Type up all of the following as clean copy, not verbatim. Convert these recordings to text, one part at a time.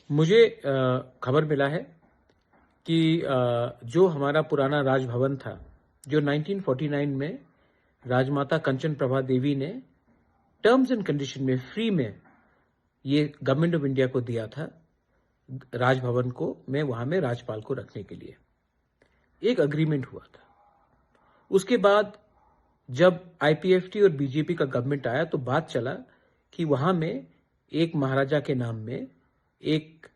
मुझे खबर मिला है कि जो हमारा पुराना राजभवन था, जो 1949 में राजमाता कंचन प्रभा देवी ने टर्म्स एंड कंडीशन में फ्री में ये गवर्नमेंट ऑफ इंडिया को दिया था, राजभवन को मैं वहां में राज्यपाल को रखने के लिए एक अग्रीमेंट हुआ था। उसके बाद जब आईपीएफटी और बीजेपी का गवर्नमेंट आया तो बात चला कि वहां में एक महाराजा के नाम में एक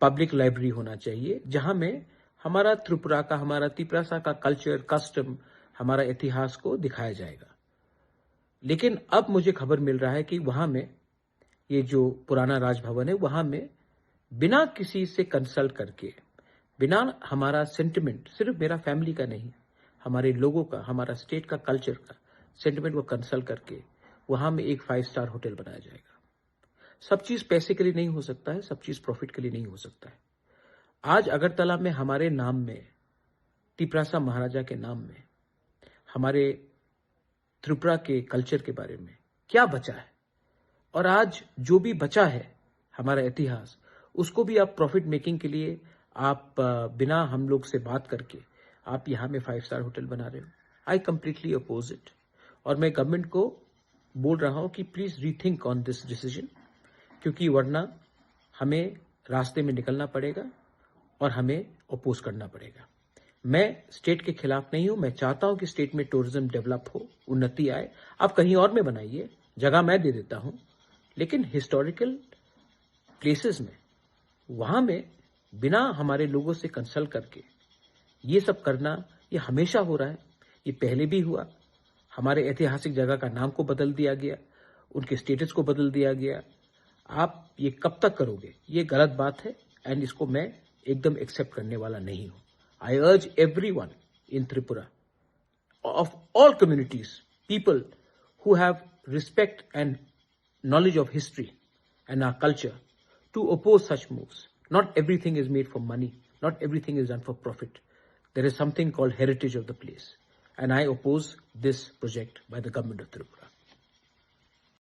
पब्लिक लाइब्रेरी होना चाहिए, जहां में हमारा त्रिपुरा का, हमारा तिपरासा का कल्चर, कस्टम, हमारा इतिहास को दिखाया जाएगा। लेकिन अब मुझे खबर मिल रहा है कि वहां में ये जो पुराना राजभवन है, वहां में बिना किसी से कंसल्ट करके, बिना हमारा सेंटिमेंट, सिर्फ मेरा फैमिली का नहीं, हमारे लोगों का, हमारा स्टेट का कल्चर का सेंटिमेंट को कंसल्ट करके वहां में एक 5 स्टार होटल बनाया जाएगा। सब चीज पैसे के लिए नहीं हो सकता है, सब चीज प्रॉफिट के लिए नहीं हो सकता है। आज अगरतला में हमारे नाम में, तिपरासा महाराजा के नाम में, हमारे त्रिपुरा के कल्चर के बारे में क्या बचा है, और आज जो भी बचा है हमारा इतिहास, उसको भी आप प्रॉफिट मेकिंग के लिए आप बिना हम लोग से बात करके आप यहां में 5 स्टार होटल बना रहे हो। आई कंप्लीटली अपोज इट, और मैं गवर्नमेंट को बोल रहा हूं कि please rethink on this decision, क्योंकि वरना हमें रास्ते में निकलना पड़ेगा और हमें अपोज करना पड़ेगा। मैं स्टेट के खिलाफ नहीं हूं, मैं चाहता हूं कि स्टेट में टूरिज्म डेवलप हो, उन्नति आए। आप कहीं और में बनाइए, जगह मैं दे देता हूं, लेकिन हिस्टोरिकल प्लेसेस में, वहां में बिना हमारे लोगों से कंसल्ट करके ये सब करना, ये हमेशा हो रहा है। ये पहले भी हुआ, हमारे ऐतिहासिक जगह का नाम को बदल दिया गया, उनके स्टेटस को बदल दिया गया। आप ये कब तक करोगे? ये गलत बात है, एंड इसको मैं एकदम एक्सेप्ट करने वाला नहीं हूं। आई अर्ज everyone in Tripura, of all communities, people who have respect and knowledge of history and our culture, to oppose such moves. Not everything is made for money. Not everything is done for profit. There is something called heritage of the place. And I oppose this project by the government of Tripura.